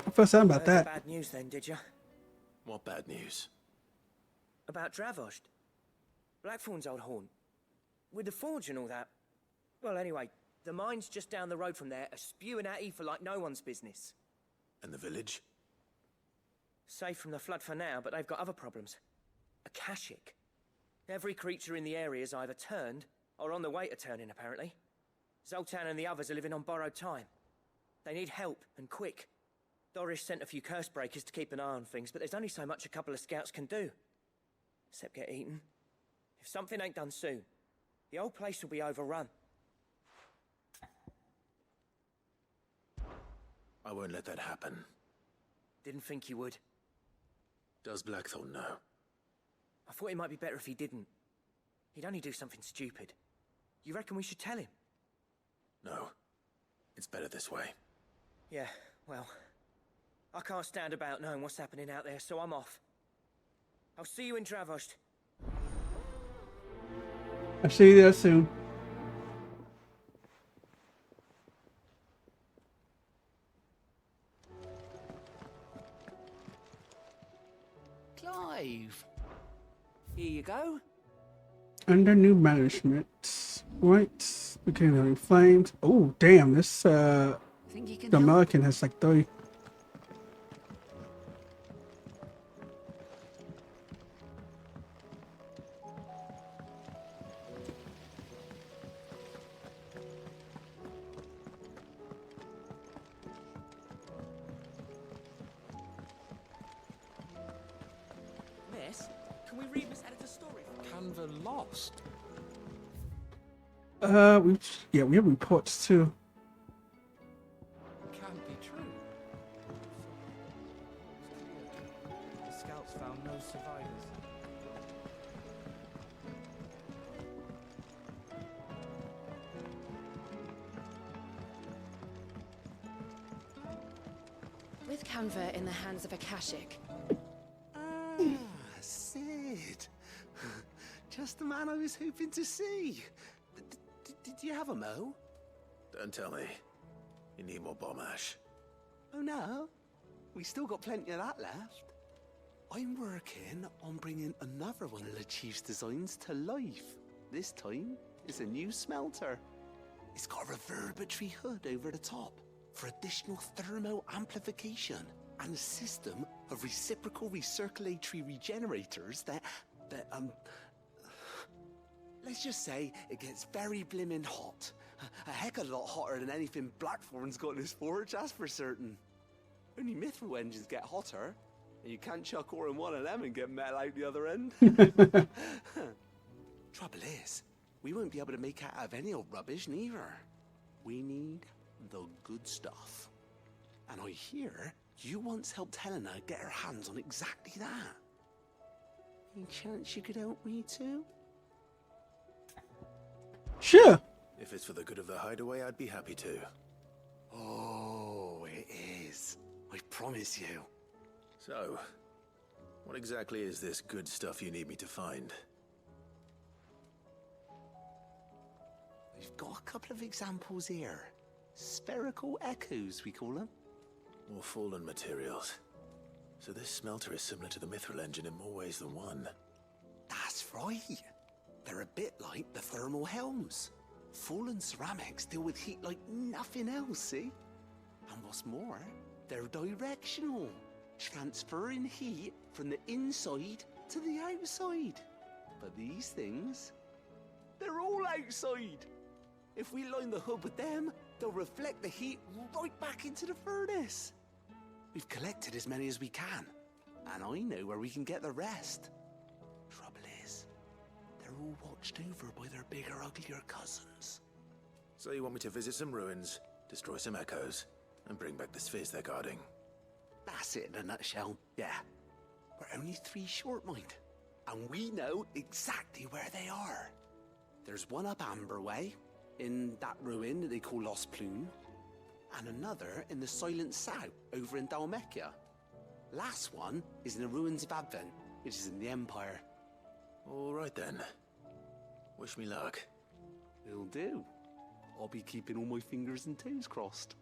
I feel something about that. Bad news then, did you? What bad news? About Dravost. Blackthorn's old haunt. With the forge and all that. Well, anyway, the mines just down the road from there are spewing out ether like no one's business. And the village? Safe from the flood for now, but they've got other problems. Akashic. Every creature in the area is either turned or on the way to turning, apparently. Zoltan and the others are living on borrowed time. They need help, and quick. Doris sent a few curse breakers to keep an eye on things, but there's only so much a couple of scouts can do. Except get eaten. If something ain't done soon, the old place will be overrun. I won't let that happen. Didn't think you would. Does Blackthorn know? I thought it might be better if he didn't. He'd only do something stupid. You reckon we should tell him? No. It's better this way. Yeah, well, I can't stand about knowing what's happening out there, so I'm off. I'll see you in Dravost. I'll see you there soon. Clive. Here you go. Under new management. Right. Beginning having flames. Oh, damn. This, Think you can the help? American has like 3. Miss, can we read Miss Editor's story? Canva lost. We have reports too. Can't be true. The scouts found no survivors. With Canva in the hands of Akashic, Sid. Just the man I was hoping to see. Did you have a mo? Don't tell me. You need more bomb ash. Oh no, we still got plenty of that left. I'm working on bringing another one of the chief's designs to life. This time, it's a new smelter. It's got a reverberatory hood over the top for additional thermal amplification and a system of reciprocal recirculatory regenerators that let's just say it gets very blimmin' hot. A heck of a lot hotter than anything Blackthorn's got in his forge, that's for certain. Only mithril engines get hotter, and you can't chuck ore in one of them and get metal out the other end. Trouble is, we won't be able to make it out of any old rubbish neither. We need the good stuff. And I hear you once helped Helena get her hands on exactly that. Any chance you could help me too? Sure. If it's for the good of the hideaway, I'd be happy to. Oh, it is. I promise you. So, what exactly is this good stuff you need me to find? We've got a couple of examples here. Spherical echoes, we call them. More fallen materials. So this smelter is similar to the mithril engine in more ways than one. That's right. They're a bit like the thermal helms. Fallen ceramics deal with heat like nothing else, see? And what's more, they're directional, transferring heat from the inside to the outside. But these things, they're all outside. If we line the hood with them, they'll reflect the heat right back into the furnace. We've collected as many as we can, and I know where we can get the rest. Trouble is, they're all watched over by their bigger, uglier cousins. So you want me to visit some ruins, destroy some echoes, and bring back the spheres they're guarding? That's it in a nutshell, yeah. We're only 3 short, mind, and we know exactly where they are. There's one up Amber Way, in that ruin that they call Lost Plume, and another in the Silent South, over in Dalmekia. Last one is in the ruins of Advent, which is in the Empire. All right then. Wish me luck. Will do. I'll be keeping all my fingers and toes crossed.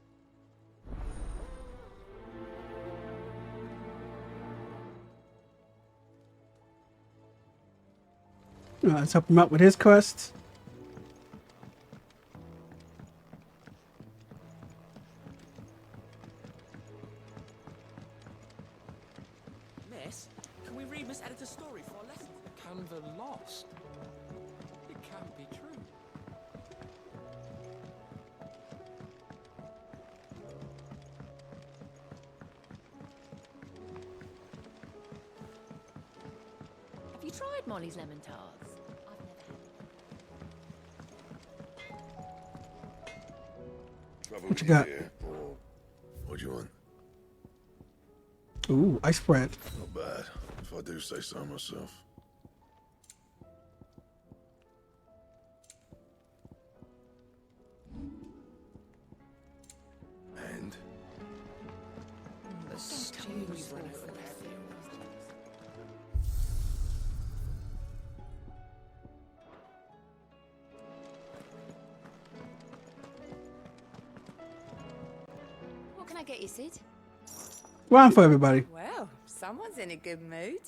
Let's help him out with his quest. Miss, can we read Miss Editor's story for a lesson? Canva lost. It can't be true. Have you tried Molly's lemon tarts? I've never had Trouble What you got? here, or what do you want? Ooh, ice bread. Not bad, if I do say so myself. And? What can I get you, Sid? Wine for everybody. Well, someone's in a good mood.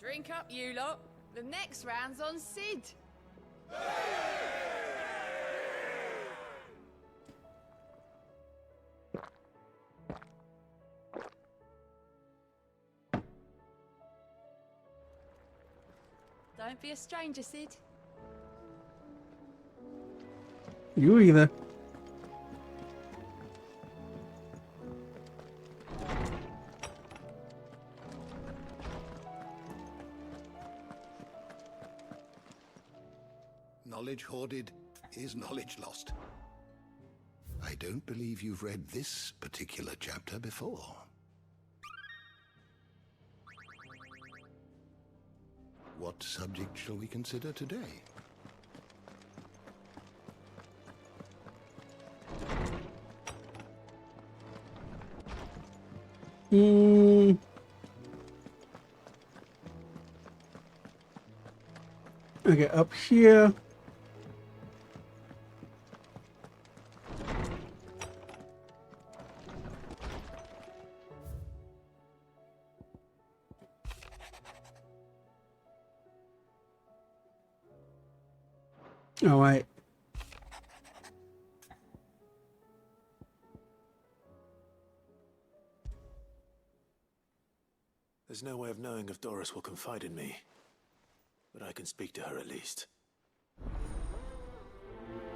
Drink up, you lot. The next round's on Sid. Don't be a stranger, Sid. You either. Knowledge hoarded is knowledge lost. I don't believe you've read this particular chapter before. What subject shall we consider today? Okay, up here. All right. There's no way of knowing if Doris will confide in me. But I can speak to her at least.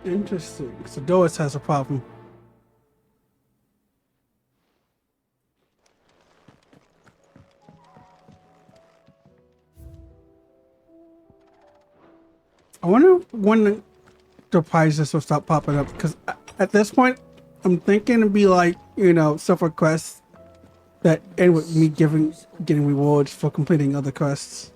Interesting. So Doris has a problem. I wonder when the prizes will stop popping up, because at this point, I'm thinking it'd be like, you know, several quests that end with me getting rewards for completing other quests.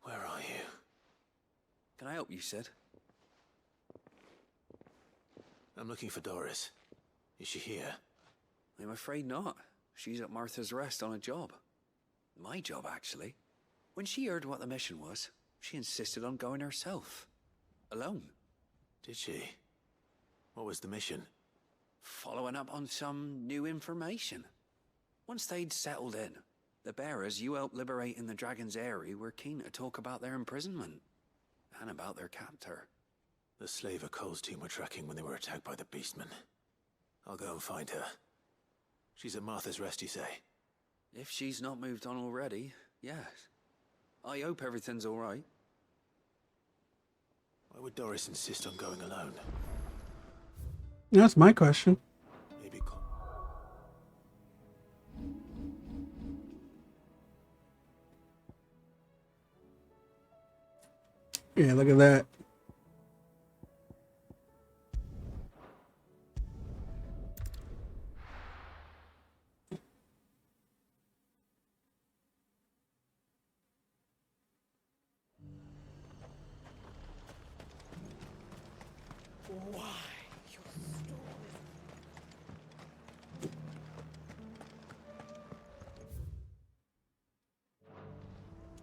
Where are you? Can I help you, Sid? I'm looking for Doris. Is she here? I'm afraid not. She's at Martha's Rest on a job. My job, actually. When she heard what the mission was, she insisted on going herself. Alone. Did she? What was the mission? Following up on some new information. Once they'd settled in, the bearers you helped liberate in the Dragon's Eyrie were keen to talk about their imprisonment. And about their captor. The slaver Cole's team were tracking when they were attacked by the Beastmen. I'll go and find her. She's at Martha's Rest, you say? If she's not moved on already, yes. I hope everything's all right. Why would Doris insist on going alone? That's my question. Maybe Yeah, look at that.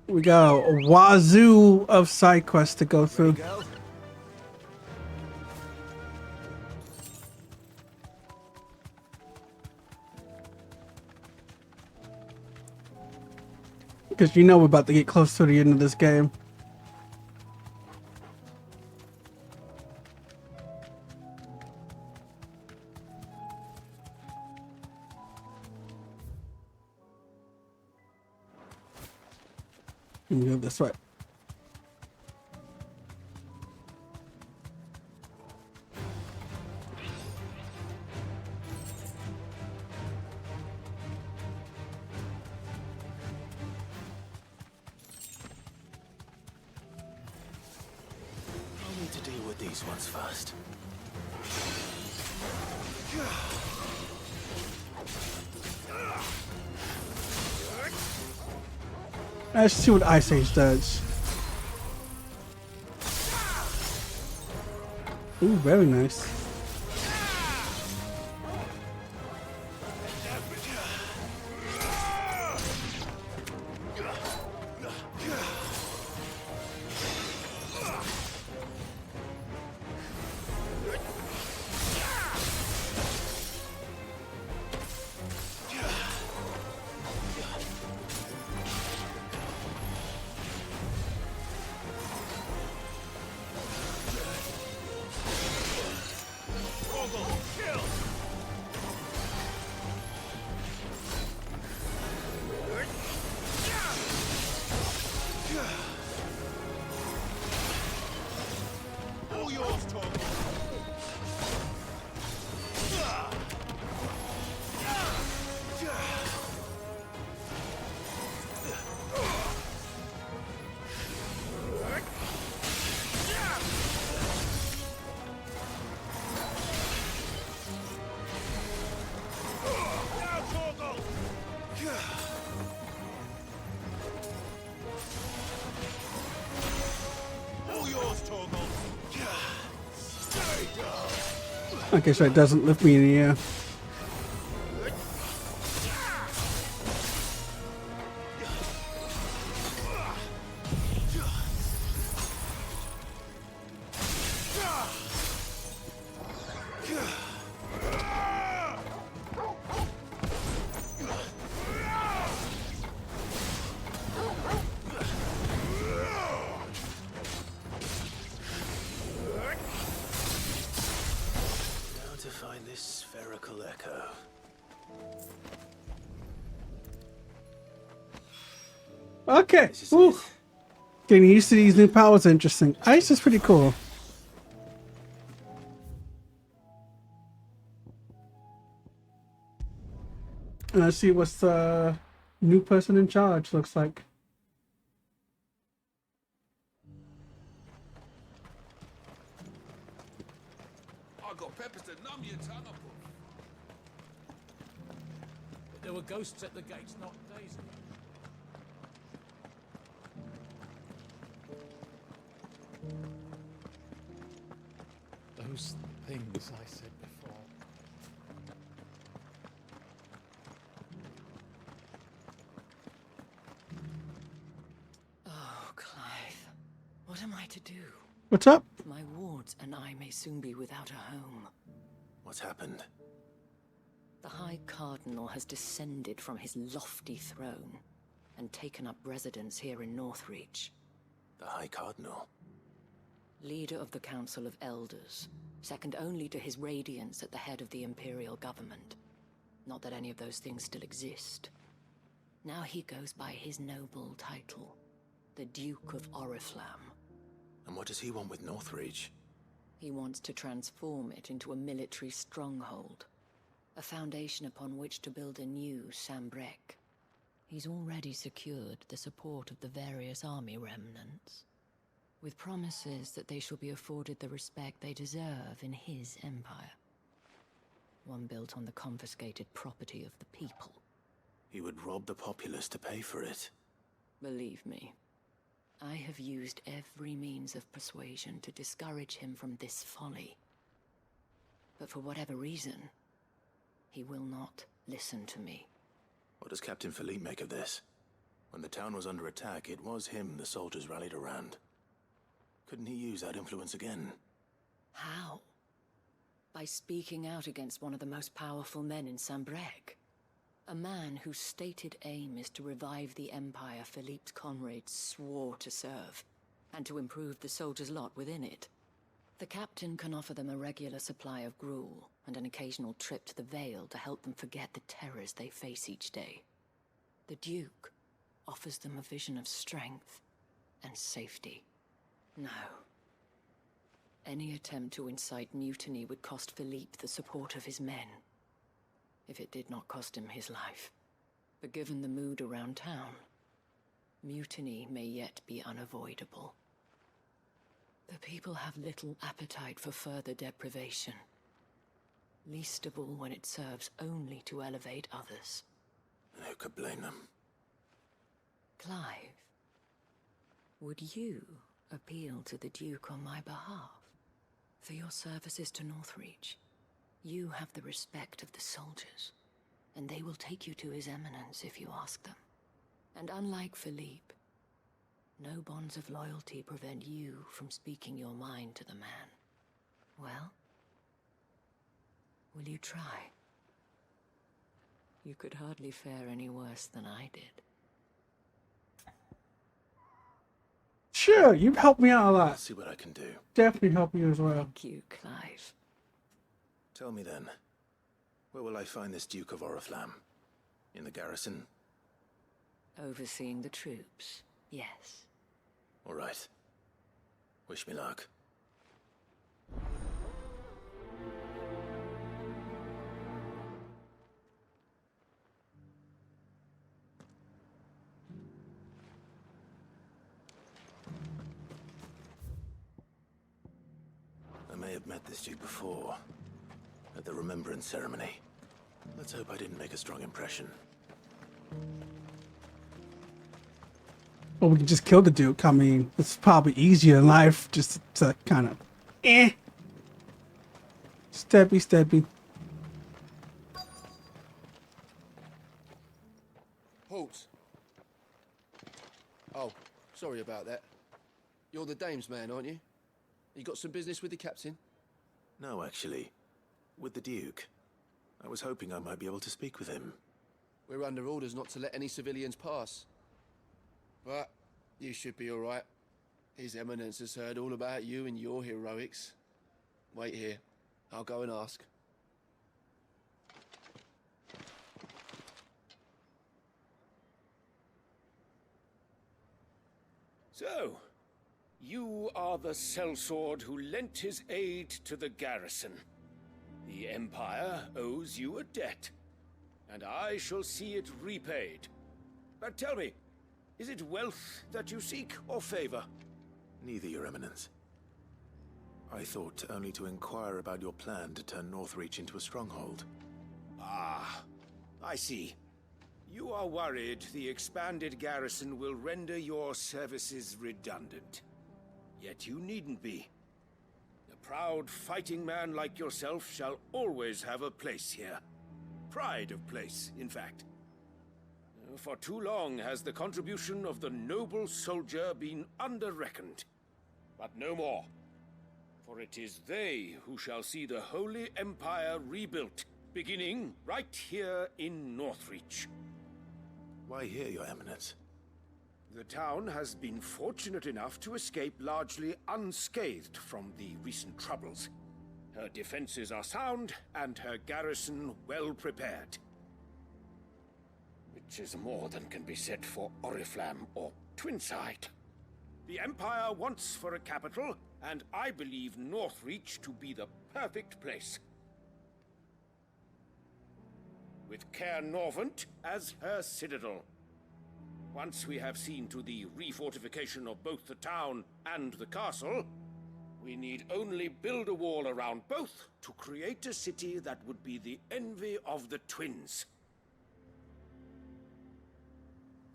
We got a wazoo of side quests to go through. Go. Because you know we're about to get close to the end of this game. Let me go this way. I'll need to deal with these ones first. Let's see what Ice Age does. Ooh, very nice. Okay, so it doesn't lift me in the air. Now to find this spherical echo. Okay. This is Whew. it. Getting used to these new powers is interesting. Ice is pretty cool. Let's see what's the new person in charge looks like. I got peppers to numb your tongue up. But there were ghosts at the gates not days ago. Those things I said before. Oh, Clive. What am I to do? What's up? My wards and I may soon be without a home. What's happened? The High Cardinal has descended from his lofty throne and taken up residence here in Northreach. The High Cardinal? Leader of the Council of Elders, second only to his Radiance at the head of the Imperial government. Not that any of those things still exist. Now he goes by his noble title, the Duke of Oriflamme. And what does he want with Northreach? He wants to transform it into a military stronghold, a foundation upon which to build a new Sambrek. He's already secured the support of the various army remnants, with promises that they shall be afforded the respect they deserve in his empire. One built on the confiscated property of the people. He would rob the populace to pay for it. Believe me, I have used every means of persuasion to discourage him from this folly. But for whatever reason, he will not listen to me. What does Captain Philippe make of this? When the town was under attack, it was him the soldiers rallied around. Couldn't he use that influence again? How? By speaking out against one of the most powerful men in Sambrec. A man whose stated aim is to revive the empire Philippe's comrades swore to serve, and to improve the soldiers' lot within it. The captain can offer them a regular supply of gruel, and an occasional trip to the Vale to help them forget the terrors they face each day. The Duke offers them a vision of strength and safety. No. Any attempt to incite mutiny would cost Philippe the support of his men, if it did not cost him his life. But given the mood around town, mutiny may yet be unavoidable. The people have little appetite for further deprivation, least of all when it serves only to elevate others. Who could blame them? Clive, would you appeal to the Duke on my behalf? For your services to Northreach, you have the respect of the soldiers, and they will take you to His Eminence if you ask them. And unlike Philippe, no bonds of loyalty prevent you from speaking your mind to the man. Well, will you try? You could hardly fare any worse than I did. Sure, you've helped me out a I'll lot. see what I can do. Definitely help you as well. Thank you, Clive. Tell me then, where will I find this Duke of Oriflamme? In the garrison? Overseeing the troops, yes. All right. Wish me luck. I may have met this Duke before, at the Remembrance Ceremony. Let's hope I didn't make a strong impression. Or we can just kill the Duke. I mean, it's probably easier in life just to kind of, steppy. Halt. Oh, sorry about that. You're the dame's man, aren't you? You got some business with the captain? No, actually. With the Duke. I was hoping I might be able to speak with him. We're under orders not to let any civilians pass. But you should be all right. His Eminence has heard all about you and your heroics. Wait here. I'll go and ask. So, you are the sellsword who lent his aid to the garrison. The Empire owes you a debt, and I shall see it repaid. But tell me, is it wealth that you seek, or favor? Neither, Your Eminence. I thought only to inquire about your plan to turn Northreach into a stronghold. Ah, I see. You are worried the expanded garrison will render your services redundant. Yet you needn't be. A proud fighting man like yourself shall always have a place here. Pride of place, in fact. For too long has the contribution of the noble soldier been under-reckoned. But no more. For it is they who shall see the Holy Empire rebuilt, beginning right here in Northreach. Why here, Your Eminence? The town has been fortunate enough to escape largely unscathed from the recent troubles. Her defenses are sound, and her garrison well prepared. Which is more than can be said for Oriflamme or Twinside. The Empire wants for a capital, and I believe Northreach to be the perfect place. With Caer Norvent as her citadel. Once we have seen to the refortification of both the town and the castle, we need only build a wall around both to create a city that would be the envy of the twins.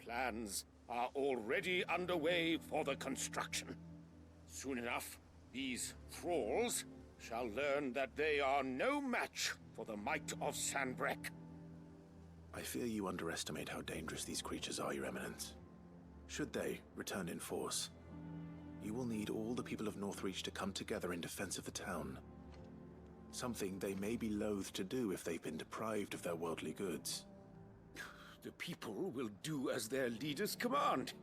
Plans are already underway for the construction. Soon enough, these thralls shall learn that they are no match for the might of Sanbrec. I fear you underestimate how dangerous these creatures are, Your Eminence. Should they return in force, you will need all the people of Northreach to come together in defense of the town. Something they may be loath to do if they've been deprived of their worldly goods. The people will do as their leaders command.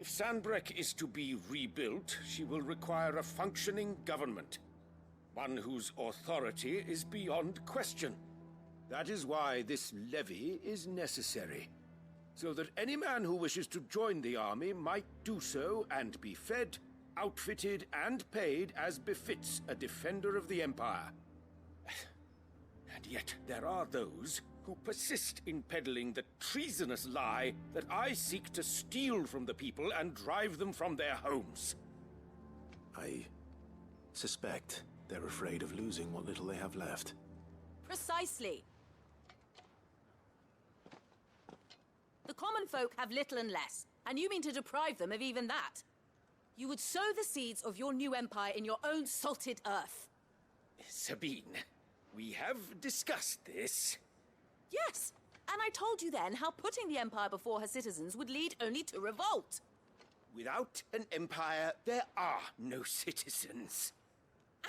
If Sanbreque is to be rebuilt, she will require a functioning government. One whose authority is beyond question. That is why this levy is necessary. So that any man who wishes to join the army might do so and be fed, outfitted, and paid as befits a defender of the Empire. And yet there are those who persist in peddling the treasonous lie that I seek to steal from the people and drive them from their homes. I suspect they're afraid of losing what little they have left. Precisely. The common folk have little and less, and you mean to deprive them of even that. You would sow the seeds of your new empire in your own salted earth. Sabine, we have discussed this. Yes, and I told you then how putting the empire before her citizens would lead only to revolt. Without an empire, there are no citizens.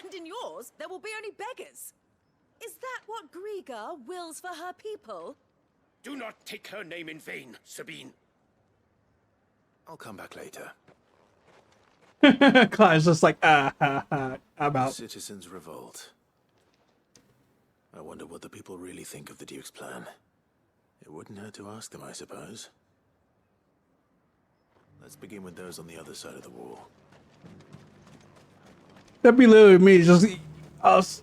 And in yours, there will be only beggars. Is that what Griga wills for her people? Do not take her name in vain, Sabine. I'll come back later. Clive's just like, I'm out. Citizens revolt. I wonder what the people really think of the Duke's plan. It wouldn't hurt to ask them, I suppose. Let's begin with those on the other side of the wall. That'd be literally me, just us.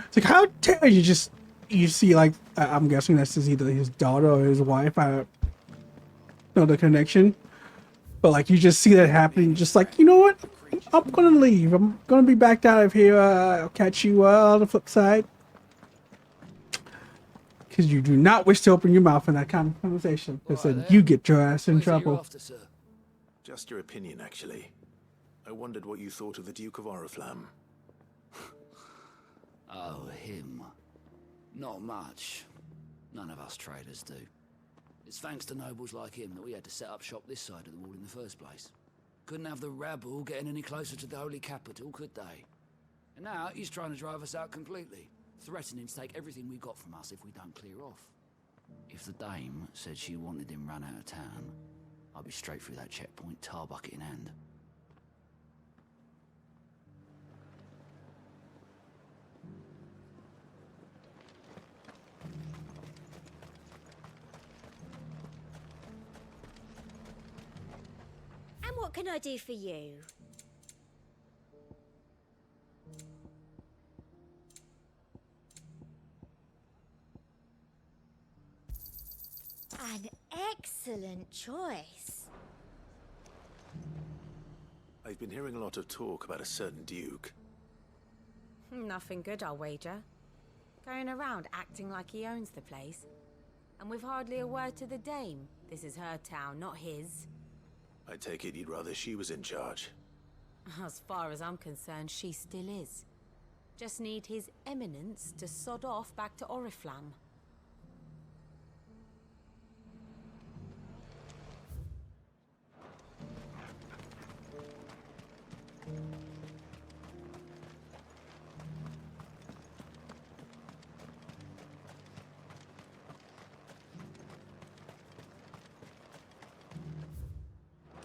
It's like, how dare you just, you see, like, I'm guessing this is either his daughter or his wife. I don't know the connection. But, like, you just see that happening, just like, you know what? I'm gonna leave. I'm gonna be back out of here. I'll catch you on the flip side. Because you do not wish to open your mouth in that kind of conversation. Because then you get your ass in trouble. Just your opinion, actually. I wondered what you thought of the Duke of Oriflamme. Oh, him. Not much. None of us traders do. It's thanks to nobles like him that we had to set up shop this side of the wall in the first place. Couldn't have the rabble getting any closer to the holy capital, could they? And now he's trying to drive us out completely, threatening to take everything we got from us if we don't clear off. If the dame said she wanted him run out of town, I'd be straight through that checkpoint, tar bucket in hand. And what can I do for you? An excellent choice. I've been hearing a lot of talk about a certain Duke. Nothing good, I'll wager. Going around acting like he owns the place. And with hardly a word to the dame. This is her town, not his. I take it you'd rather she was in charge. As far as I'm concerned, she still is. Just need his eminence to sod off back to Oriflamme.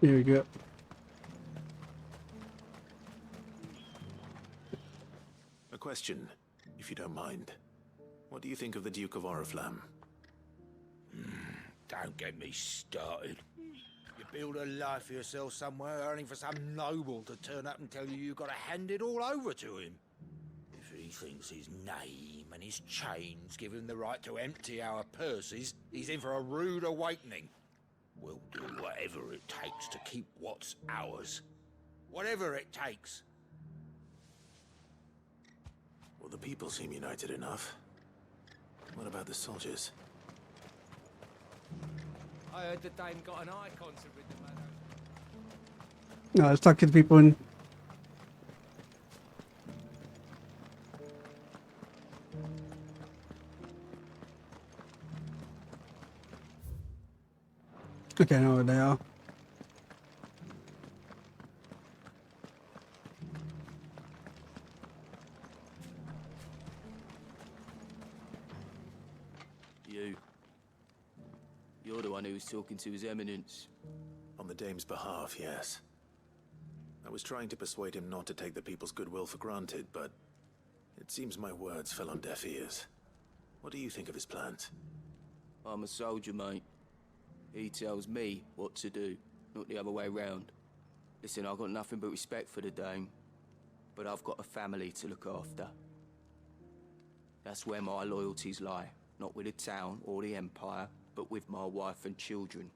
There we go. A question, if you don't mind. What do you think of the Duke of Oriflamme? Don't get me started. You build a life for yourself somewhere, earning for some noble to turn up and tell you you've got to hand it all over to him. If he thinks his name and his chains give him the right to empty our purses, he's in for a rude awakening. We'll do whatever it takes to keep what's ours. Whatever it takes. Well, the people seem united enough. What about the soldiers? I heard the dame got an eye concert with the man. No, let's talk to the people in. Okay, I know where they are. You're the one who was talking to His Eminence. On the Dame's behalf, yes. I was trying to persuade him not to take the people's goodwill for granted, but it seems my words fell on deaf ears. What do you think of his plans? I'm a soldier, mate. He tells me what to do, not the other way round. Listen, I've got nothing but respect for the Dame, but I've got a family to look after. That's where my loyalties lie, not with the town or the Empire, but with my wife and children.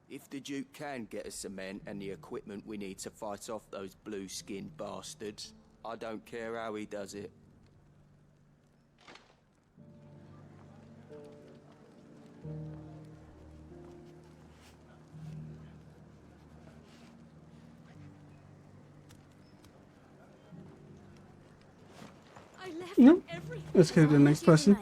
If the Duke can get us cement and the equipment we need to fight off those blue-skinned bastards, I don't care how he does it. I left No. everything. Let's go to the next person.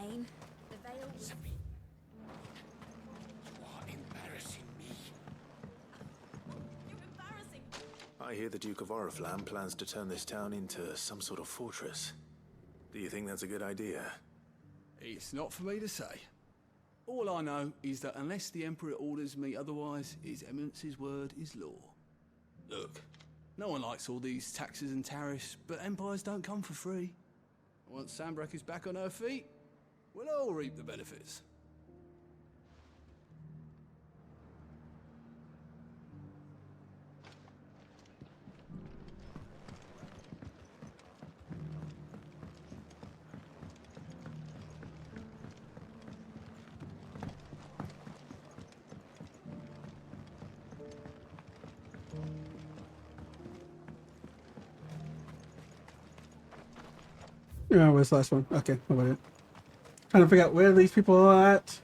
I hear the Duke of Oriflamme plans to turn this town into some sort of fortress. Do you think that's a good idea? It's not for me to say. All I know is that unless the Emperor orders me otherwise, His Eminence's word is law. Look, no one likes all these taxes and tariffs, but empires don't come for free. Once Sanbreque is back on her feet, we'll all reap the benefits. Yeah, where's the last one? Okay, what about it? Trying to figure out where these people are at.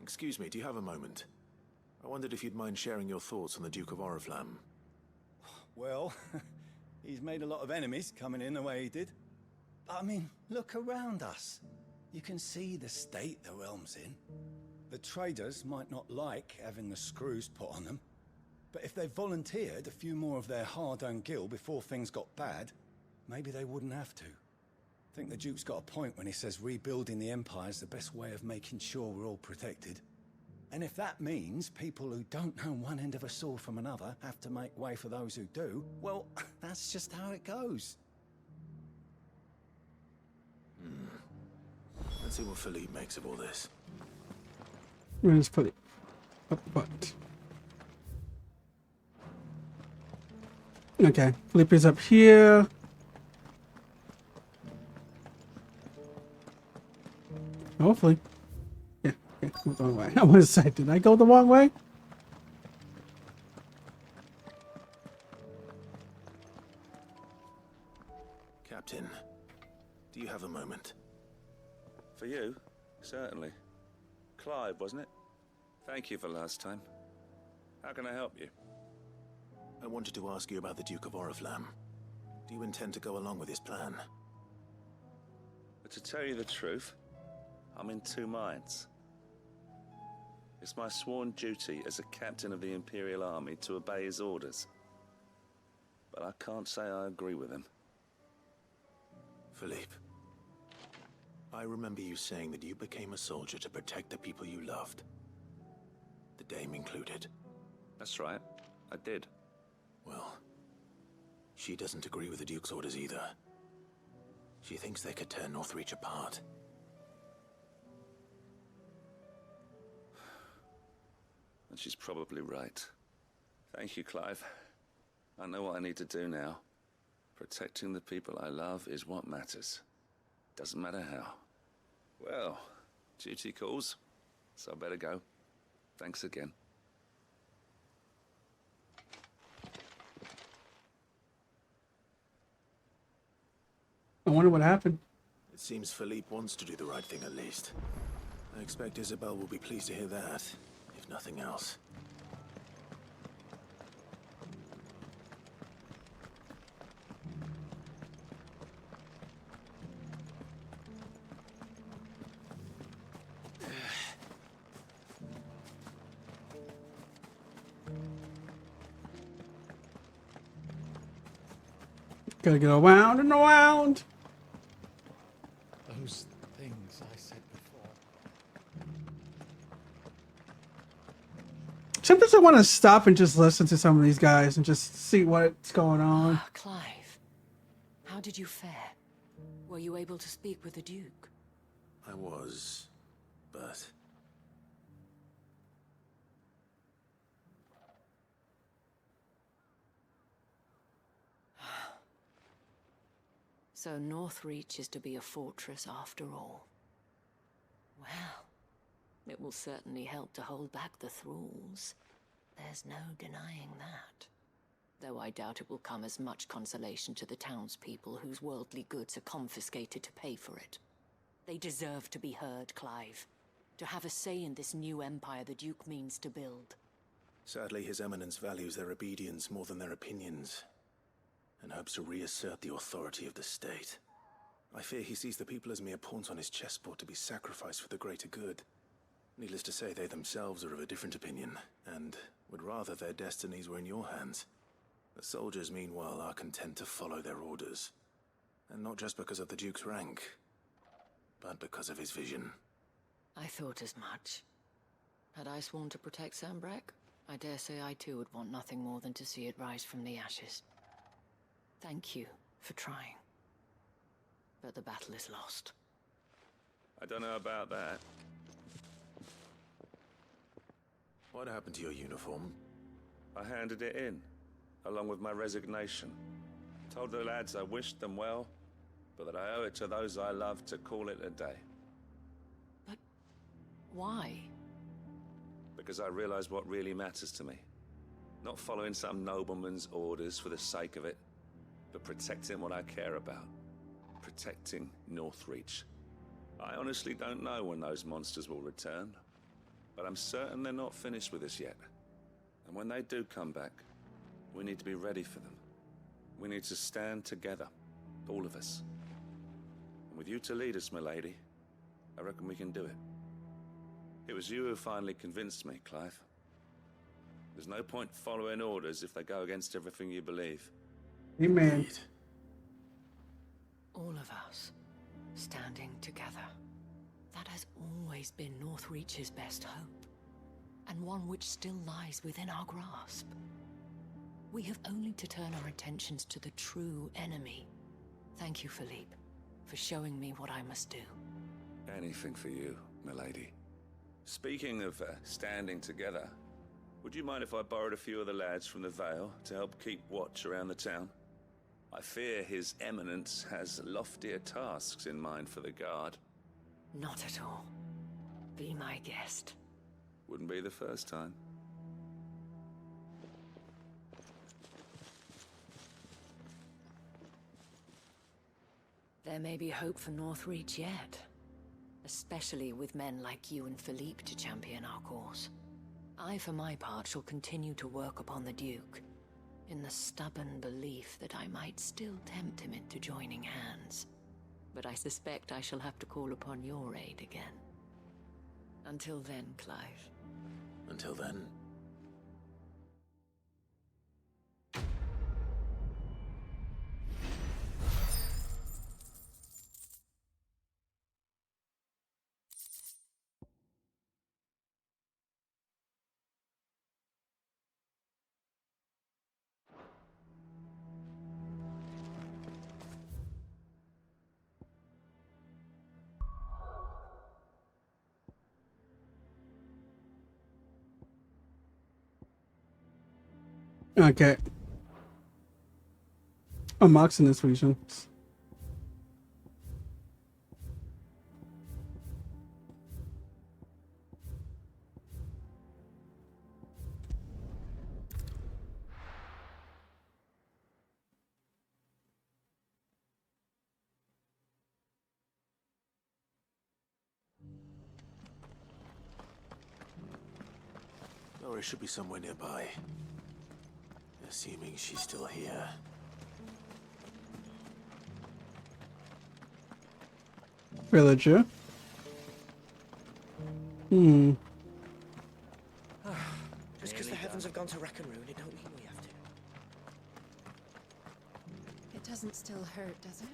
Excuse me, do you have a moment? I wondered if you'd mind sharing your thoughts on the Duke of Oriflamme. Well, he's made a lot of enemies coming in the way he did. But I mean, look around us. You can see the state the realm's in. The traders might not like having the screws put on them, but if they volunteered a few more of their hard-earned gil before things got bad, maybe they wouldn't have to. I think the Duke's got a point when he says rebuilding the Empire is the best way of making sure we're all protected. And if that means people who don't know one end of a sword from another have to make way for those who do, well, that's just how it goes. Let's see what Philippe makes of all this. Where's Philippe? Up what? Okay, Philippe is up here. Hopefully. Yeah, okay, went the wrong way. I was to say, did I go the wrong way? Captain, do you have a moment? For you? Certainly. Clive, wasn't it? Thank you for last time. How can I help you? I wanted to ask you about the Duke of Oriflamme. Do you intend to go along with his plan? But to tell you the truth, I'm in two minds. It's my sworn duty as a captain of the Imperial Army to obey his orders. But I can't say I agree with him. Philippe, I remember you saying that you became a soldier to protect the people you loved. The Dame included. That's right, I did. Well, she doesn't agree with the Duke's orders either. She thinks they could tear Northreach apart. And she's probably right. Thank you, Clive. I know what I need to do now. Protecting the people I love is what matters. Doesn't matter how. Well, duty calls, so I better go. Thanks again. I wonder what happened. It seems Philippe wants to do the right thing at least. expect Isabel will be pleased to hear that, if nothing else. Gotta get around and around. Those things I said before. Sometimes I want to stop and just listen to some of these guys and just see what's going on. Clive, how did you fare? Were you able to speak with the Duke? I was, but... So Northreach is to be a fortress after all. Well, it will certainly help to hold back the thralls. There's no denying that. Though I doubt it will come as much consolation to the townspeople whose worldly goods are confiscated to pay for it. They deserve to be heard, Clive. To have a say in this new empire the Duke means to build. Sadly, His Eminence values their obedience more than their opinions, and hopes to reassert the authority of the state. I fear he sees the people as mere pawns on his chessboard to be sacrificed for the greater good. Needless to say, they themselves are of a different opinion, and would rather their destinies were in your hands. The soldiers, meanwhile, are content to follow their orders. And not just because of the Duke's rank, but because of his vision. I thought as much. Had I sworn to protect Sambrek, I dare say I too would want nothing more than to see it rise from the ashes. Thank you for trying. But the battle is lost. I don't know about that. What happened to your uniform? I handed it in, along with my resignation. Told the lads I wished them well, but that I owe it to those I love to call it a day. But why? Because I realize what really matters to me. Not following some nobleman's orders for the sake of it, but protecting what I care about. Protecting Northreach. I honestly don't know when those monsters will return, but I'm certain they're not finished with us yet. And when they do come back, we need to be ready for them. We need to stand together, all of us. And with you to lead us, milady, I reckon we can do it. It was you who finally convinced me, Clive. There's no point following orders if they go against everything you believe. Amen. All of us, standing together. That has always been Northreach's best hope, and one which still lies within our grasp. We have only to turn our attentions to the true enemy. Thank you, Philippe, for showing me what I must do. Anything for you, milady. Speaking of standing together, would you mind if I borrowed a few of the lads from the Vale to help keep watch around the town? I fear His Eminence has loftier tasks in mind for the guard. Not at all. Be my guest. Wouldn't be the first time. There may be hope for Northreach yet. Especially with men like you and Philippe to champion our cause. I, for my part, shall continue to work upon the Duke, in the stubborn belief that I might still tempt him into joining hands. But I suspect I shall have to call upon your aid again. Until then, Clive. Until then. Okay. Oh, Mox in this region. Doris should be somewhere nearby. Assuming she's still here. Villager. Just because the heavens have gone to rack and ruin, it don't mean we have to. It doesn't still hurt, does it?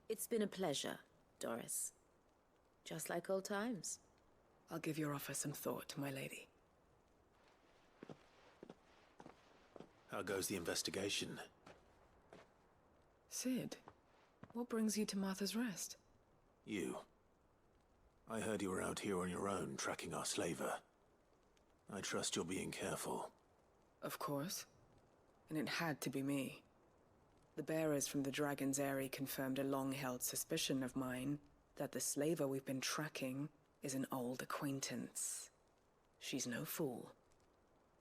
It's been a pleasure, Doris. Just like old times. I'll give your offer some thought, my lady. How goes the investigation? Sid, what brings you to Martha's Rest? You. I heard you were out here on your own, tracking our slaver. I trust you're being careful. Of course. And it had to be me. The bearers from the Dragon's Eyrie confirmed a long-held suspicion of mine that the slaver we've been tracking is an old acquaintance. She's no fool.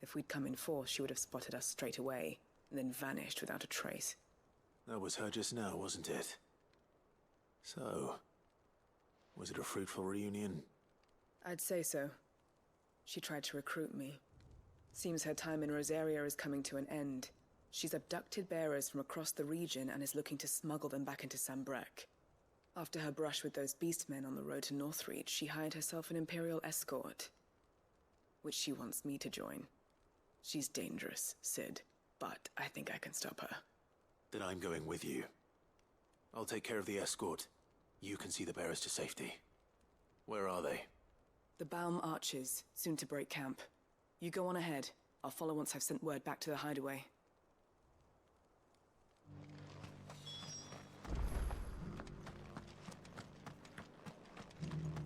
If we'd come in force, she would have spotted us straight away, and then vanished without a trace. That was her just now, wasn't it? So, was it a fruitful reunion? I'd say so. She tried to recruit me. Seems her time in Rosaria is coming to an end. She's abducted bearers from across the region and is looking to smuggle them back into Sambrec. After her brush with those beastmen on the road to Northreach, she hired herself an Imperial escort, which she wants me to join. She's dangerous, Sid, but I think I can stop her. Then I'm going with you. I'll take care of the escort. You can see the bearers to safety. Where are they? The Baum Archers, soon to break camp. You go on ahead. I'll follow once I've sent word back to the hideaway.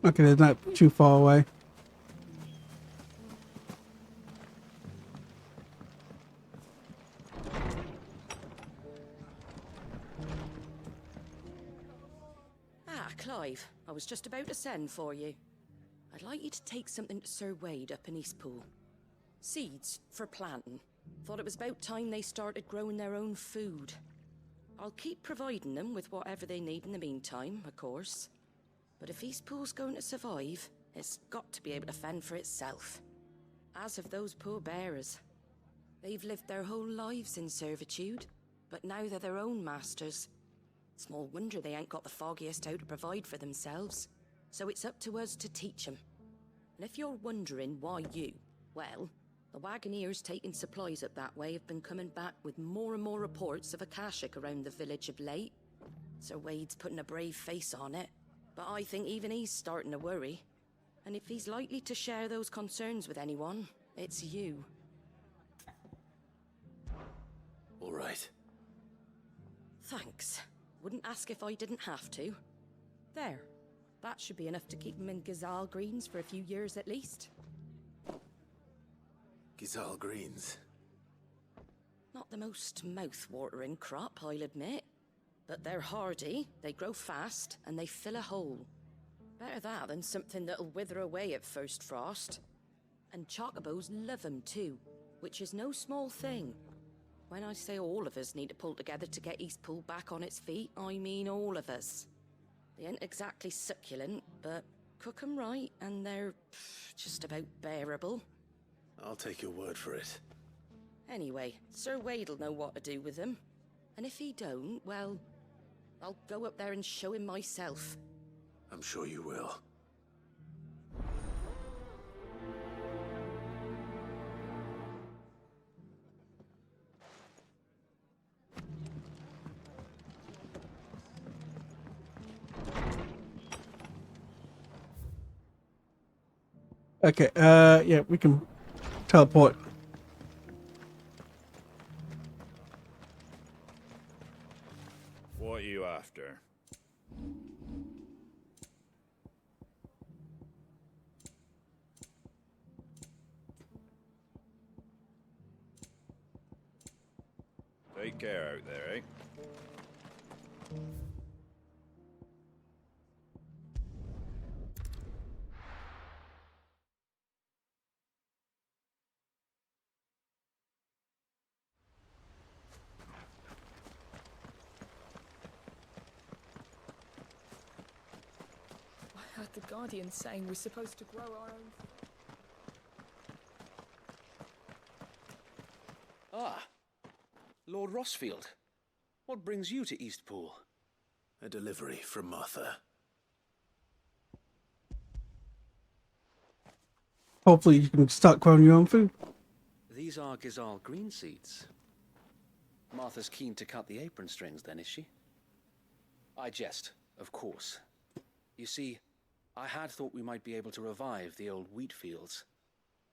Okay, they're not too far away. Ah, Clive, I was just about to send for you. I'd like you to take something to Sir Wade up in Eastpool. Seeds for planting. Thought it was about time they started growing their own food. I'll keep providing them with whatever they need in the meantime, of course. But if Eastpool's going to survive, it's got to be able to fend for itself. As have those poor bearers. They've lived their whole lives in servitude, but now they're their own masters. Small wonder they ain't got the foggiest how to provide for themselves. So it's up to us to teach them. And if you're wondering why you, well, the Wagoneers taking supplies up that way have been coming back with more and more reports of Akashic around the village of late. Sir Wade's putting a brave face on it, but I think even he's starting to worry. And if he's likely to share those concerns with anyone, it's you. All right. Thanks. Wouldn't ask if I didn't have to. There. That should be enough to keep him in Gazal Greens for a few years at least. Gazal Greens. Not the most mouth-watering crop, I'll admit. But they're hardy, they grow fast, and they fill a hole. Better that than something that'll wither away at first frost. And chocobos love 'em too, which is no small thing. When I say all of us need to pull together to get Eastpool back on its feet, I mean all of us. They ain't exactly succulent, but cook 'em right, and they're just about bearable. I'll take your word for it. Anyway, Sir Wade'll know what to do with them. And if he don't, well, I'll go up there and show him myself. I'm sure you will. Okay, yeah, we can teleport. What are you after? Take care out there, eh? I heard the Guardian saying we're supposed to grow our own. Ah, Lord Rossfield. What brings you to Eastpool? A delivery from Martha. Hopefully you can start growing your own food. These are Gizal green seeds. Martha's keen to cut the apron strings then, is she? I jest, of course. You see, I had thought we might be able to revive the old wheat fields,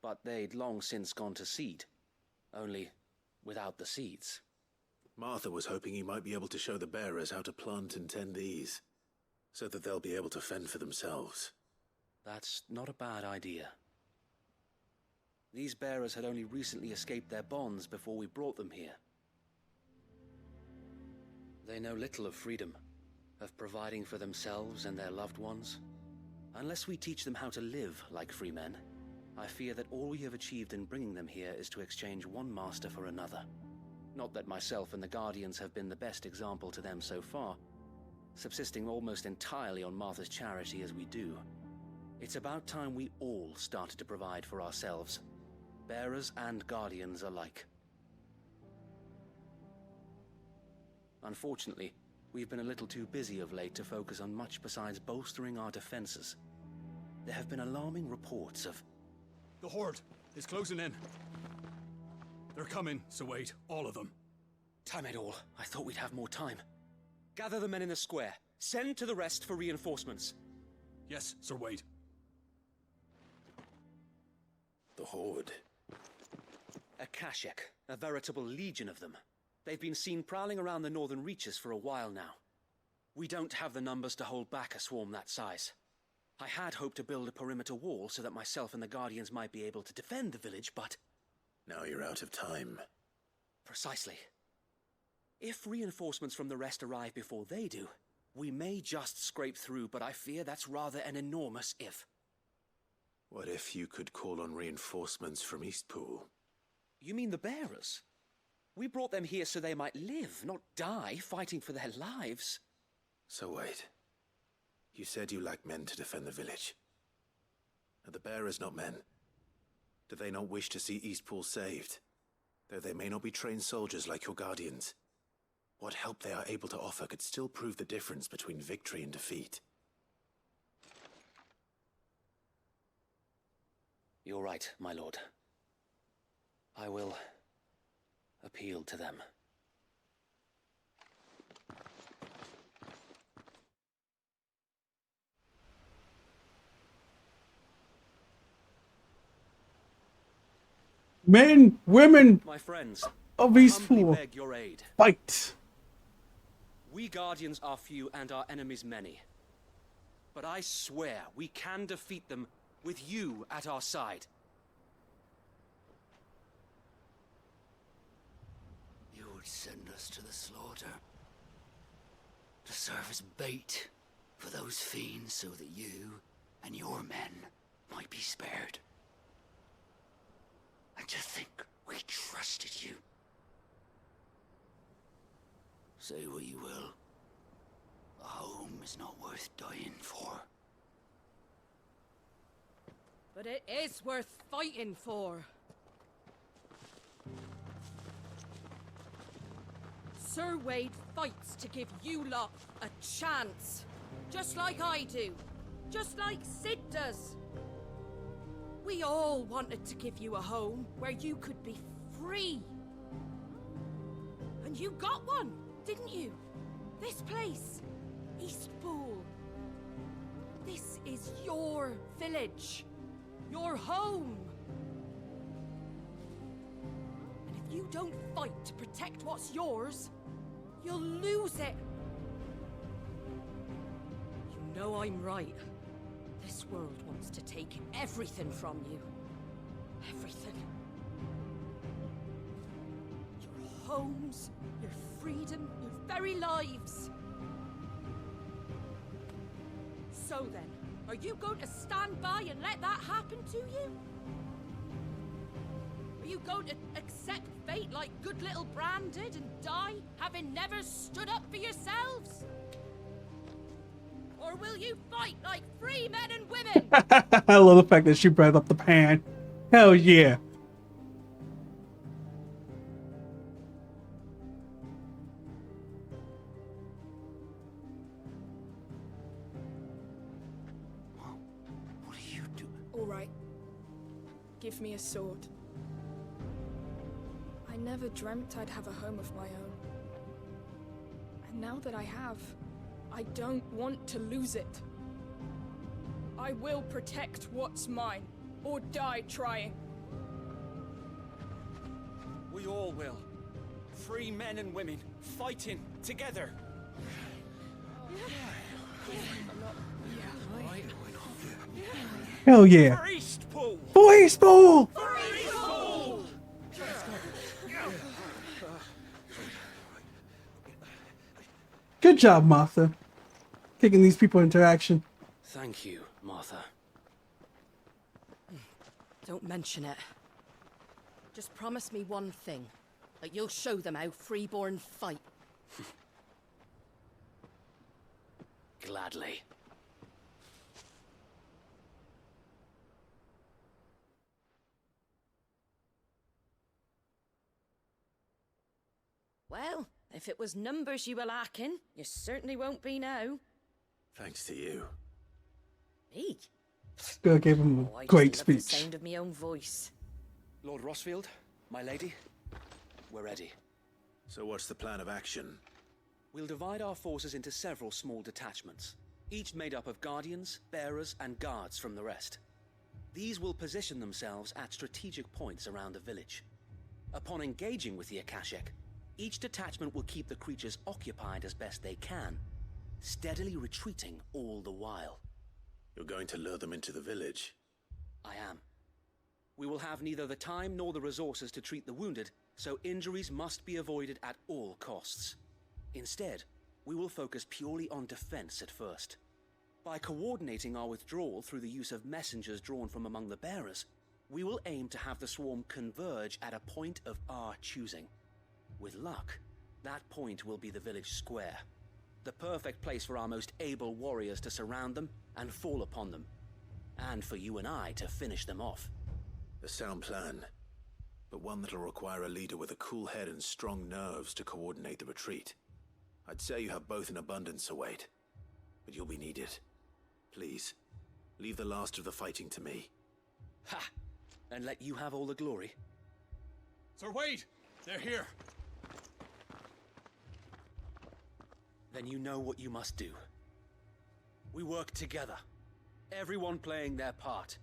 but they'd long since gone to seed, only without the seeds. Martha was hoping you might be able to show the bearers how to plant and tend these, so that they'll be able to fend for themselves. That's not a bad idea. These bearers had only recently escaped their bonds before we brought them here. They know little of freedom, of providing for themselves and their loved ones. Unless we teach them how to live like free men, I fear that all we have achieved in bringing them here is to exchange one master for another. Not that myself and the Guardians have been the best example to them so far, subsisting almost entirely on Martha's charity as we do. It's about time we all started to provide for ourselves, bearers and Guardians alike. Unfortunately, we've been a little too busy of late to focus on much besides bolstering our defenses. There have been alarming reports of... The Horde is closing in. They're coming, so wait, all of them. Damn it all, I thought we'd have more time. Gather the men in the square. Send to the rest for reinforcements. Yes, Sir Wade. The Horde. A Kashek, a veritable legion of them. They've been seen prowling around the northern reaches for a while now. We don't have the numbers to hold back a swarm that size. I had hoped to build a perimeter wall so that myself and the Guardians might be able to defend the village, but... Now you're out of time. Precisely. If reinforcements from the rest arrive before they do, we may just scrape through, but I fear that's rather an enormous if. What if you could call on reinforcements from Eastpool? You mean the bearers? We brought them here so they might live, not die, fighting for their lives. So wait. You said you lack men to defend the village. Are the bearers not men? Do they not wish to see Eastpool saved? Though they may not be trained soldiers like your Guardians, what help they are able to offer could still prove the difference between victory and defeat. You're right, my lord. I will appeal to them. Men, women My friends, of I humbly Eastpool, beg your aid. fight! We Guardians are few and our enemies many. But I swear we can defeat them with you at our side. You would send us to the slaughter, to serve as bait for those fiends so that you and your men might be spared. And to think we trusted you. Say what you will, a home is not worth dying for. But it is worth fighting for. Sir Wade fights to give you lot a chance. Just like I do. Just like Sid does. We all wanted to give you a home where you could be free. And you got one, didn't you? This place, Eastpool. This is your village. Your home. And if you don't fight to protect what's yours, you'll lose it. You know I'm right. This world wants to take everything from you. Everything. Your homes, your freedom, your very lives. So then, are you going to stand by and let that happen to you? Are you going to accept fate like good little Bran did and die, having never stood up for yourselves? Or will you fight like free men and women? I love the fact that she brought up the pan. Hell yeah. sword. I never dreamt I'd have a home of my own. And now that I have, I don't want to lose it. I will protect what's mine, or die trying. We all will. Free men and women, fighting together. Hell yeah. For Eastpool! For Eastpool! For Eastpool! Good job, Martha. Kicking these people into action. Thank you, Martha. Don't mention it. Just promise me one thing. That you'll show them how freeborn fight. Gladly. Well, if it was numbers you were lacking, you certainly won't be now. Thanks to you. Me? Girl gave him Oh, a I great just love the speech. sound of my own voice. Lord Rossfield, my lady, we're ready. So what's the plan of action? We'll divide our forces into several small detachments, each made up of guardians, bearers, and guards from the rest. These will position themselves at strategic points around the village. Upon engaging with the Akashic, each detachment will keep the creatures occupied as best they can, steadily retreating all the while. You're going to lure them into the village? I am. We will have neither the time nor the resources to treat the wounded, so injuries must be avoided at all costs. Instead, we will focus purely on defense at first. By coordinating our withdrawal through the use of messengers drawn from among the bearers, we will aim to have the swarm converge at a point of our choosing. With luck, that point will be the village square, the perfect place for our most able warriors to surround them and fall upon them, and for you and I to finish them off. A sound plan, but one that'll require a leader with a cool head and strong nerves to coordinate the retreat. I'd say you have both in abundance, Await, but you'll be needed. Please, leave the last of the fighting to me. Ha! And let you have all the glory. Sir Wade! They're here! Then you know what you must do. We work together, everyone playing their part,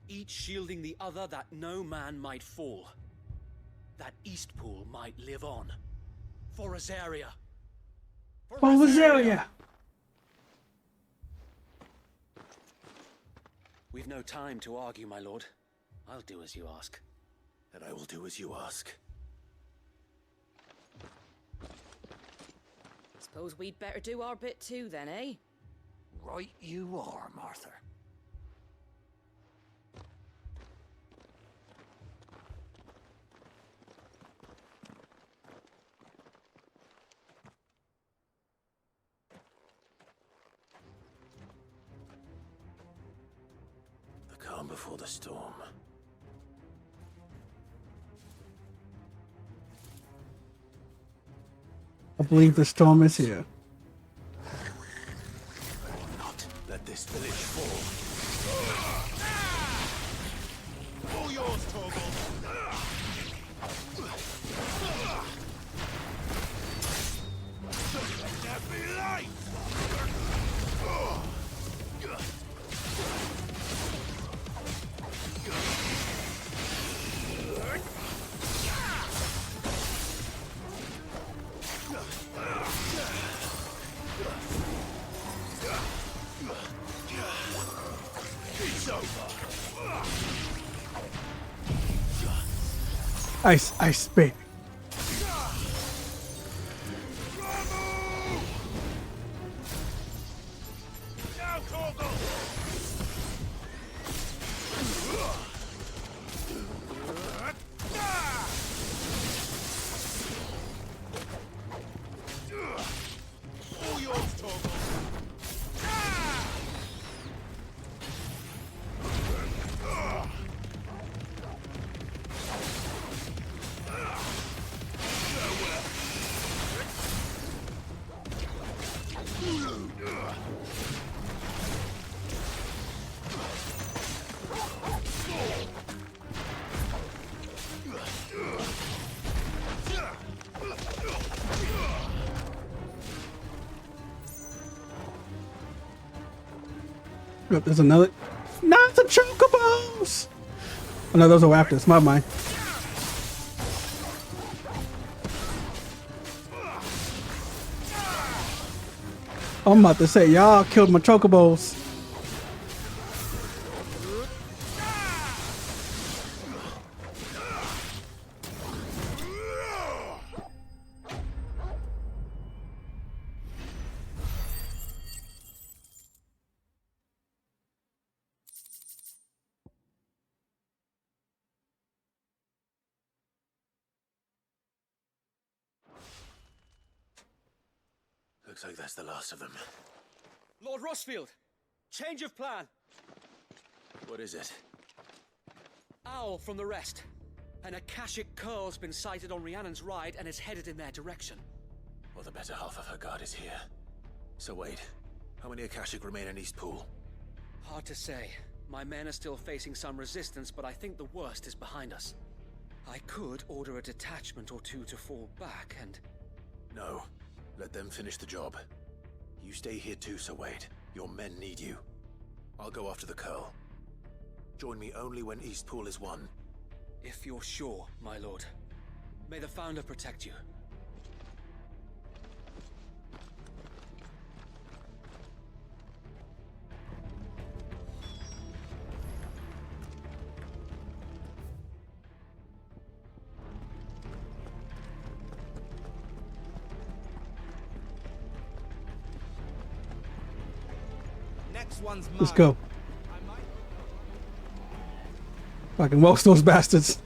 each shielding the other that no man might fall, that Eastpool might live on. For Rosaria! For Rosaria! We've no time to argue, my lord. I'll do as you ask. And I will do as you ask. Suppose we'd better do our bit too then, eh? Right you are, Martha. The calm before the storm. I believe the storm is here. Not let this village fall. All yours, Torgal. Let there be light. Ice spit. Oh, there's another. Not the chocobos! Oh, no, those are raptors. My mind. I'm about to say, y'all killed my chocobos. Looks like that's the last of them. Lord Rossfield! Change of plan! What is it? Owl from the rest. An Akashic curl's been sighted on Rhiannon's ride and is headed in their direction. Well, the better half of her guard is here. So wait, how many Akashic remain in East Pool? Hard to say. My men are still facing some resistance, but I think the worst is behind us. I could order a detachment or two to fall back and... No. Let them finish the job. You stay here too, Sir Wade. Your men need you. I'll go after the Curl. Join me only when East Pool is won. If you're sure, my lord. May the Founder protect you. Let's go. Fucking roast those bastards.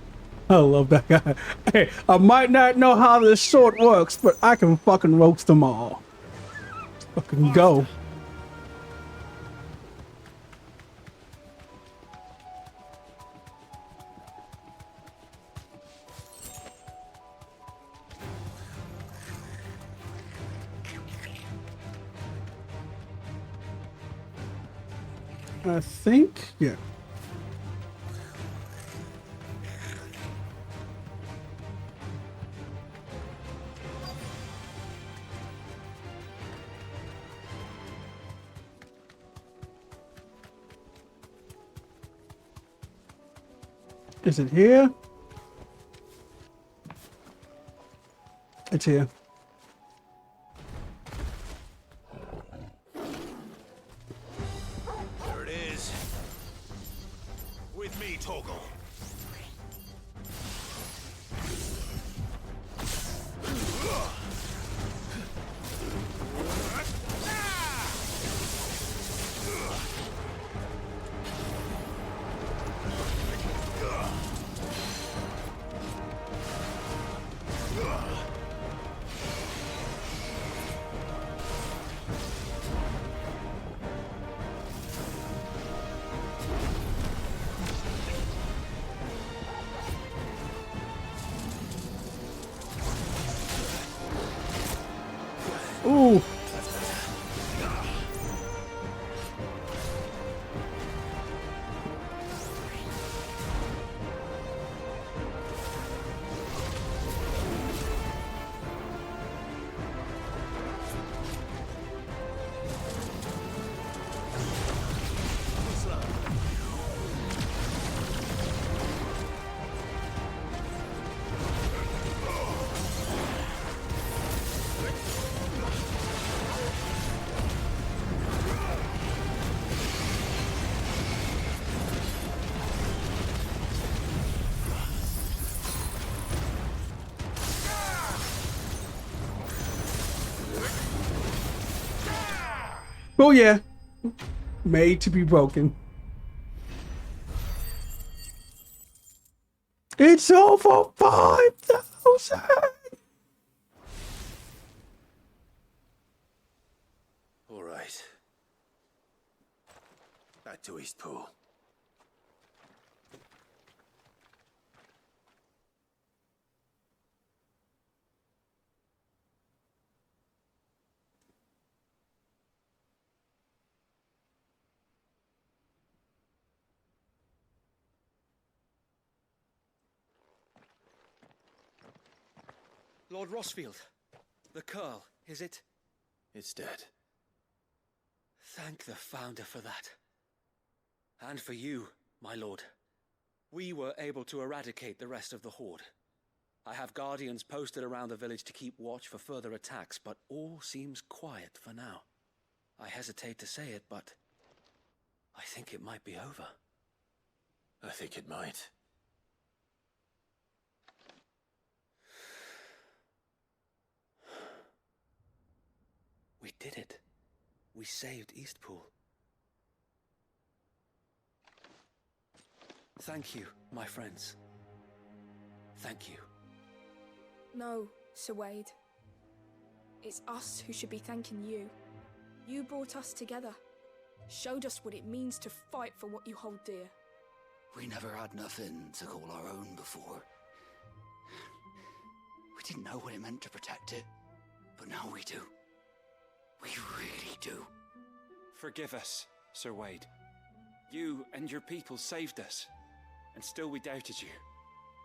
I love that guy. Hey, I might not know how this sword works, but I can fucking roast them all. Fucking go. I think, yeah. Is it here? It's here. There it is. With me, Torgal. Ooh. Oh yeah, made to be broken. It's over 5,000. All right. Back to East Pool. Lord Rossfield, the Curl, is it? It's dead. Thank the Founder for that. And for you, my lord. We were able to eradicate the rest of the Horde. I have guardians posted around the village to keep watch for further attacks, but all seems quiet for now. I hesitate to say it, but I think it might be over. I think it might. We did it. We saved Eastpool. Thank you, my friends. Thank you. No, Sir Wade. It's us who should be thanking you. You brought us together. Showed us what it means to fight for what you hold dear. We never had nothing to call our own before. We didn't know what it meant to protect it, but now we do. We really do. Forgive us, Sir Wade. You and your people saved us, and still we doubted you.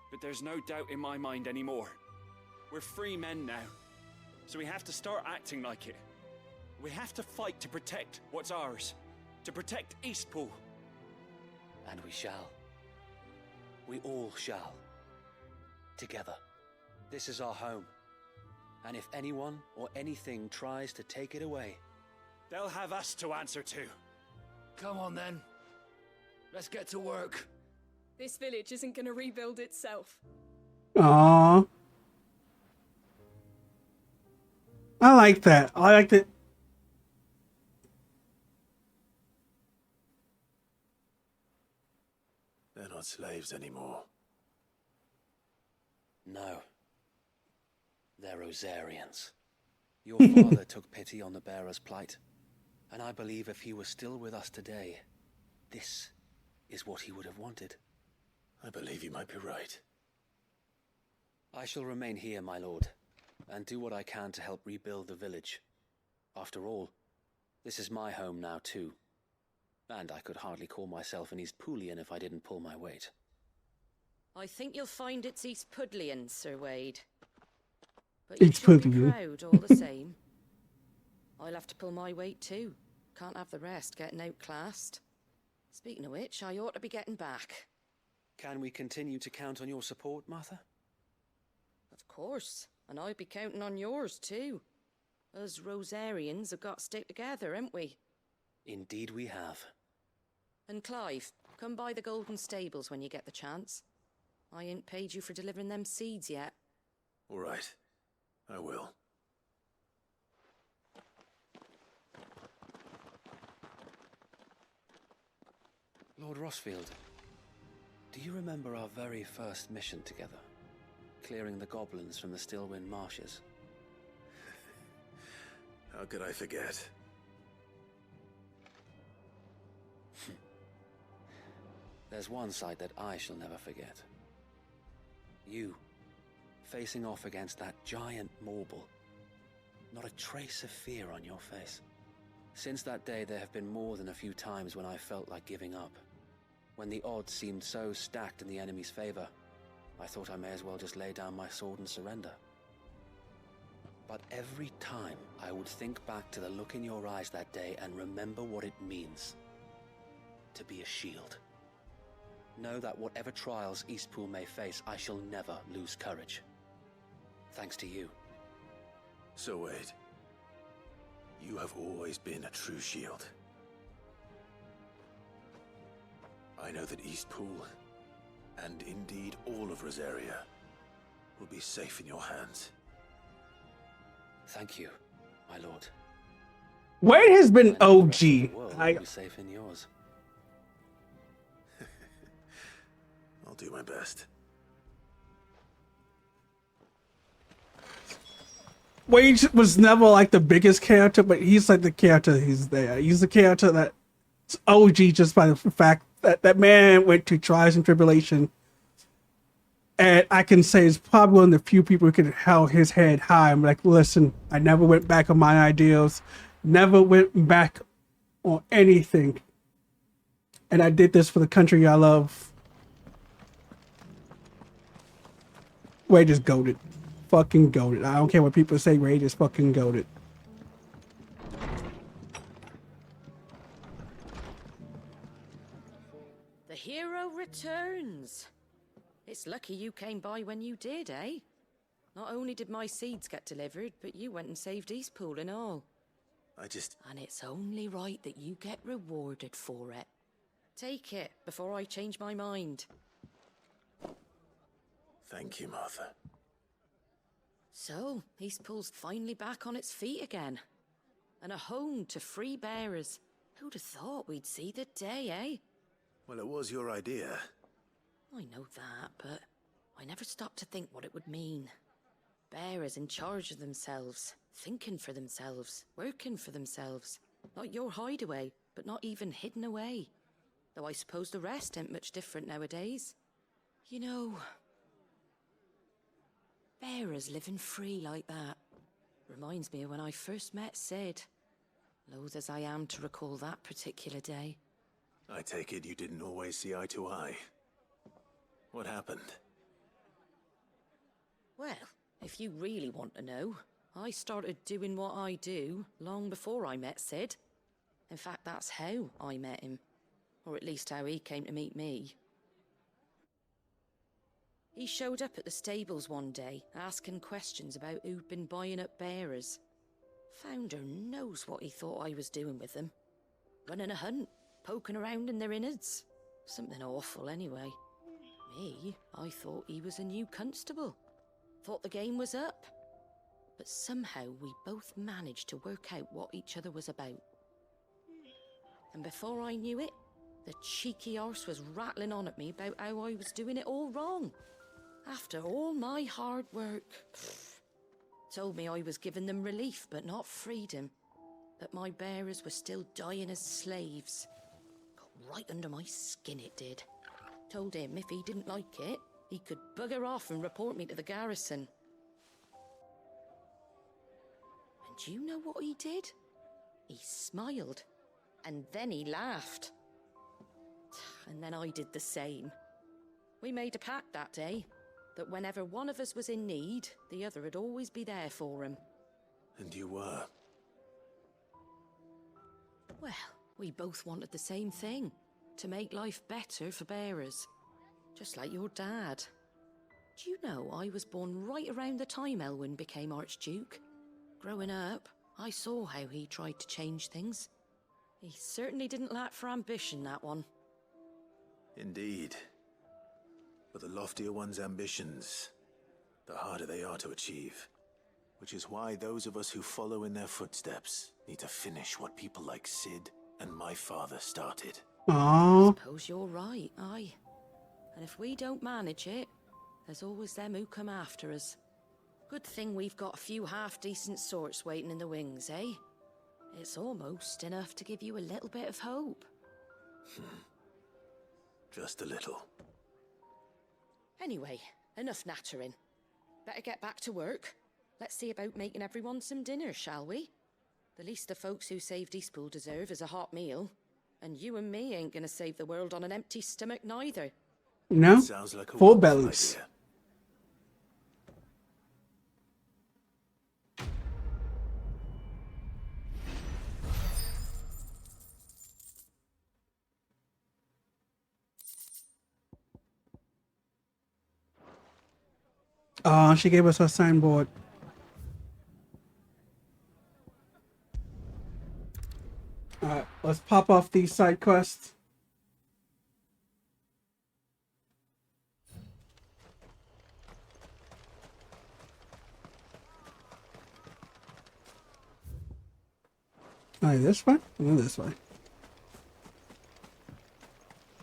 But there's no doubt in my mind anymore. We're free men now, so we have to start acting like it. We have to fight to protect what's ours, to protect Eastpool. And we shall. We all shall. Together. This is our home. And if anyone or anything tries to take it away, they'll have us to answer to. Come on then. Let's get to work. This village isn't going to rebuild itself. Aww. I like that. I like that. They're not slaves anymore. no. They're Rosarians. Your father took pity on the bearer's plight, and I believe if he was still with us today, this is what he would have wanted. I believe you might be right. I shall remain here, my lord, and do what I can to help rebuild the village. After all, this is my home now too, and I could hardly call myself an Eastpoolian if I didn't pull my weight. I think you'll find it's Eastpudlian, Sir Wade. But you should be proud all the same. I'll have to pull my weight too. Can't have the rest getting outclassed. Speaking of which, I ought to be getting back. Can we continue to count on your support, Martha? Of course, and I'll be counting on yours too. Us Rosarians have got to stick together, haven't we? Indeed we have. And Clive, come by the Golden Stables when you get the chance. I ain't paid you for delivering them seeds yet. All right. I will. Lord Rossfield, do you remember our very first mission together? Clearing the goblins from the Stillwind marshes? How could I forget? There's one sight that I shall never forget. You, facing off against that giant Morble. Not a trace of fear on your face. Since that day, there have been more than a few times when I felt like giving up. When the odds seemed so stacked in the enemy's favor, I thought I may as well just lay down my sword and surrender. But every time, I would think back to the look in your eyes that day and remember what it means to be a shield. Know that whatever trials Eastpool may face, I shall never lose courage. Thanks to you. So Wade, you have always been a true shield. I know that Eastpool, and indeed all of Rosaria, will be safe in your hands. Thank you, my lord. Wade has been OG. The world will be safe in yours. I'll do my best. Wade was never like the biggest character, but he's like the character he's there. He's the character that's OG just by the fact that that man went through trials and tribulation. And I can say it's probably one of the few people who could hold his head high and be like, listen, I never went back on my ideals, never went back on anything. And I did this for the country I love. Wade is goated. Fucking goated. I don't care what people say, Wade is fucking goated. lucky you came by when you did, eh? Not only did my seeds get delivered, but you went and saved Eastpool and all. And it's only right that you get rewarded for it. Take it before I change my mind. Thank you, Martha. So, Eastpool's finally back on its feet again. And a home to free bearers. Who'd have thought we'd see the day, eh? Well, it was your idea. I know that, but I never stopped to think what it would mean. Bearers in charge of themselves, thinking for themselves, working for themselves. Not your hideaway, but not even hidden away. Though I suppose the rest ain't much different nowadays. You know, bearers living free like that reminds me of when I first met Sid. Loath as I am to recall that particular day. I take it you didn't always see eye to eye. What happened? Well, if you really want to know, I started doing what I do long before I met Sid. In fact, that's how I met him. Or at least how he came to meet me. He showed up at the stables one day, asking questions about who'd been buying up bearers. Founder knows what he thought I was doing with them. Running a hunt, poking around in their innards. Something awful anyway. Me, I thought he was a new constable. Thought the game was up. But somehow we both managed to work out what each other was about. And before I knew it, the cheeky arse was rattling on at me about how I was doing it all wrong. After all my hard work. Told me I was giving them relief, but not freedom. That my bearers were still dying as slaves. Got right under my skin, it did. Told him if he didn't like it, he could bugger off and report me to the garrison. And do you know what he did? He smiled. And then he laughed. And then I did the same. We made a pact that day, that whenever one of us was in need, the other would always be there for him. And you were? Well, we both wanted the same thing. To make life better for bearers. Just like your dad. Do you know I was born right around the time Elwyn became Archduke? Growing up, I saw how he tried to change things. He certainly didn't lack for ambition, that one. Indeed. But the loftier one's ambitions, the harder they are to achieve. Which is why those of us who follow in their footsteps need to finish what people like Sid and my father started. Aww. Suppose you're right, aye. And if we don't manage it, there's always them who come after us. Good thing we've got a few half-decent sorts waiting in the wings, eh? It's almost enough to give you a little bit of hope. Just a little. Anyway, enough nattering. Better get back to work. Let's see about making everyone some dinner, shall we? The least the folks who saved Eastpool deserve is a hot meal. And you and me ain't gonna save the world on an empty stomach neither. No? Sounds like a Full wonderful bellies. idea. Oh, she gave us a signboard. Alright, let's pop off these side quests. Alright, this way? Or this way?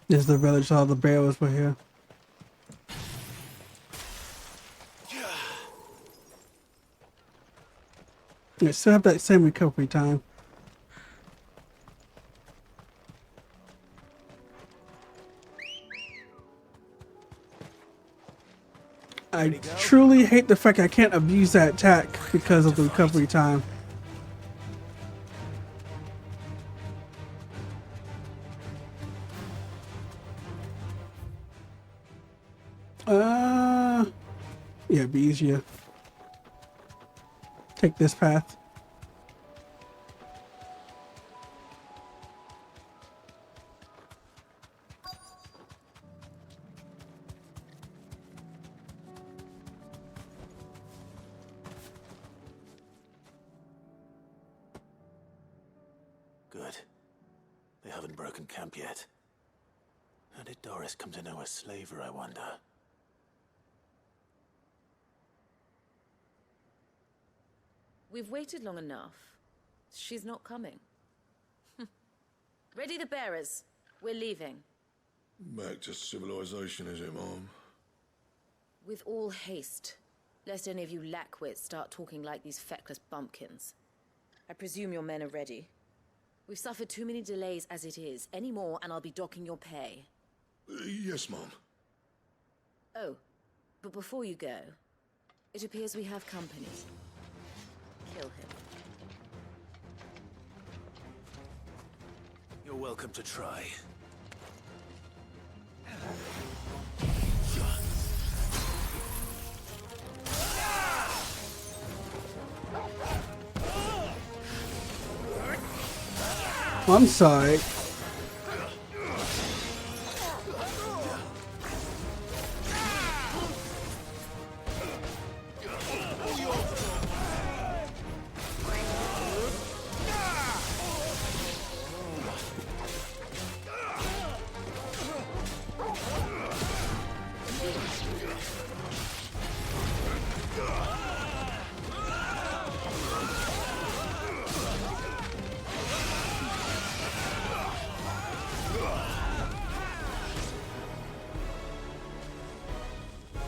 This is the village, all the bearers were here. Yeah, still have that same recovery time. I truly hate the fact I can't abuse that attack because of the recovery time. Yeah, it'd be easier. Take this path. broken camp yet. How did Doris come to know a slaver, I wonder? We've waited long enough. She's not coming. Ready the bearers. We're leaving. Back to civilization, is it, Mom? With all haste, lest any of you lackwits start talking like these feckless bumpkins. I presume your men are ready. We've suffered too many delays as it is. Any more and I'll be docking your pay. Yes, Mom. Oh, but before you go, it appears we have company. Kill him. You're welcome to try. I'm sorry.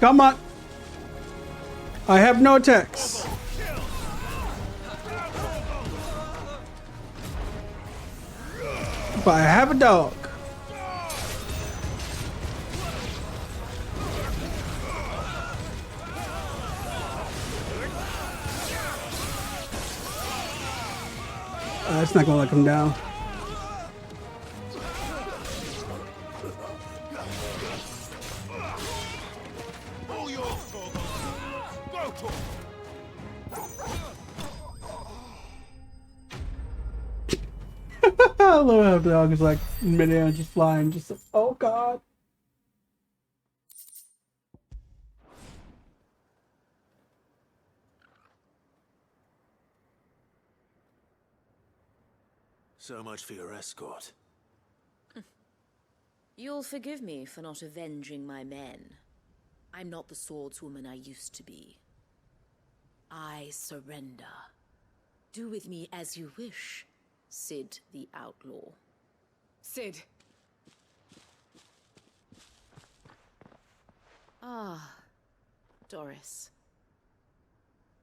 Come on. I have no attacks. But I have a dog. That's not gonna let him down. I love how the dog is like midair just flying, just like, oh god. So much for your escort. You'll forgive me for not avenging my men. I'm not the swordswoman I used to be. I surrender. Do with me as you wish, Sid the Outlaw. Sid. Ah, Doris.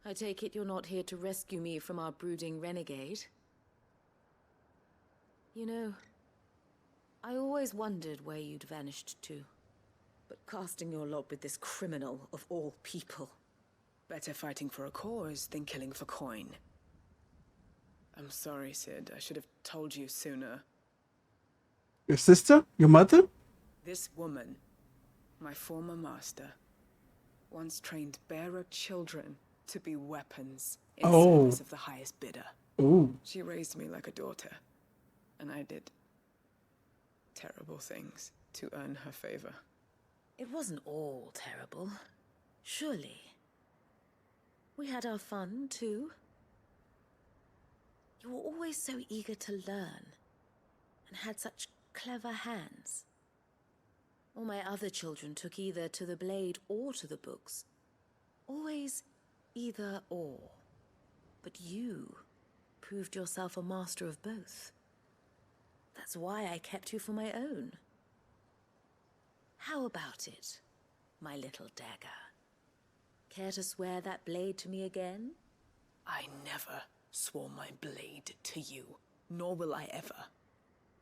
I take it you're not here to rescue me from our brooding renegade? You know, I always wondered where you'd vanished to. But casting your lot with this criminal of all people. Better fighting for a cause than killing for coin. I'm sorry, Sid. I should have told you sooner. Your sister? Your mother? This woman, my former master, once trained bearer children to be weapons in service of the highest bidder. Ooh. She raised me like a daughter, and I did terrible things to earn her favor. It wasn't all terrible, surely. We had our fun, too. You were always so eager to learn, and had such clever hands. All my other children took either to the blade or to the books. Always either or. But you proved yourself a master of both. That's why I kept you for my own. How about it, my little dagger? Care to swear that blade to me again? I never swore my blade to you, nor will I ever.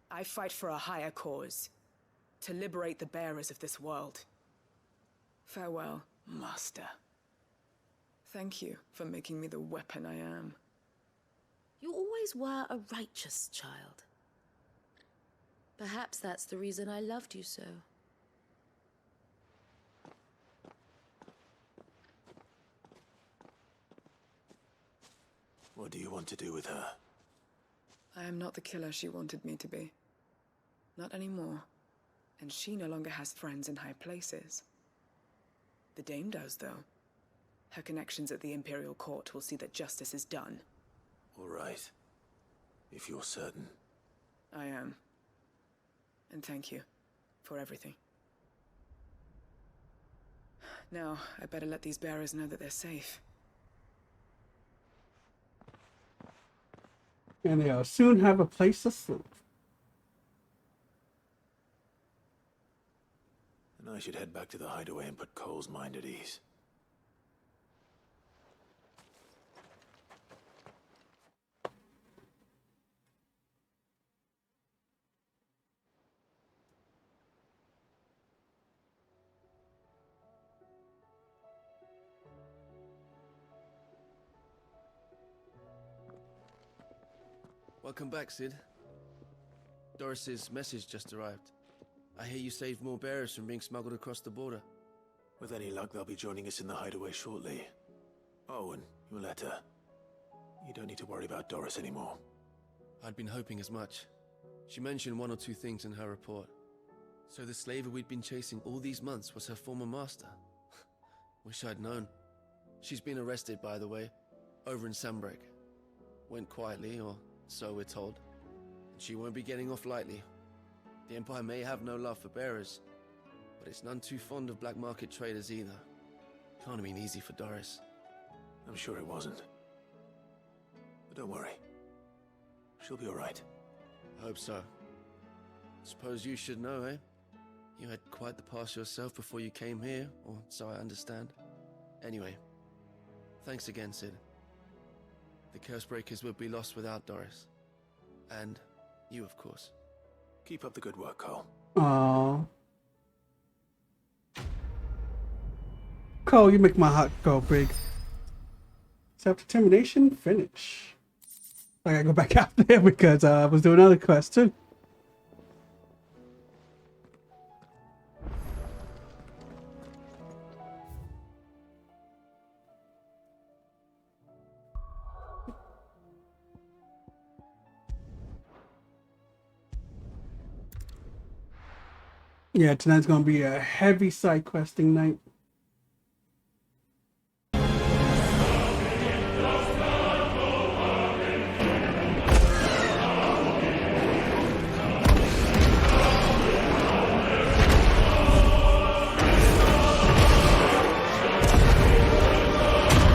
I fight for a higher cause, to liberate the bearers of this world. Farewell, Master. Thank you for making me the weapon I am. You always were a righteous child. Perhaps that's the reason I loved you so. What do you want to do with her? I am not the killer she wanted me to be. Not anymore. And she no longer has friends in high places. The Dame does, though. Her connections at the Imperial Court will see that justice is done. All right. If you're certain. I am. And thank you for everything. Now, I better let these bearers know that they're safe. And they'll soon have a place to sleep. And I should head back to the hideaway and put Cole's mind at ease. Welcome back, Sid. Doris's message just arrived. I hear you saved more bearers from being smuggled across the border. With any luck, they'll be joining us in the hideaway shortly. Oh, and your letter. You don't need to worry about Doris anymore. I'd been hoping as much. She mentioned one or two things in her report. So the slaver we'd been chasing all these months was her former master. Wish I'd known. She's been arrested, by the way, over in Sambrek. Went quietly, or so we're told. And she won't be getting off lightly. The Empire may have no love for bearers, but it's none too fond of black market traders either. Can't have been easy for Doris. I'm sure it wasn't. But don't worry. She'll be alright. I hope so. Suppose you should know, eh? You had quite the past yourself before you came here, or so I understand. Anyway, thanks again, Sid. The Cursebreakers would be lost without Doris. And you, of course. Keep up the good work, Cole. Aww. Cole, you make my heart go big. Self-determination, finish. I gotta go back out there because I was doing another quest too. Yeah, tonight's gonna be a heavy side questing night.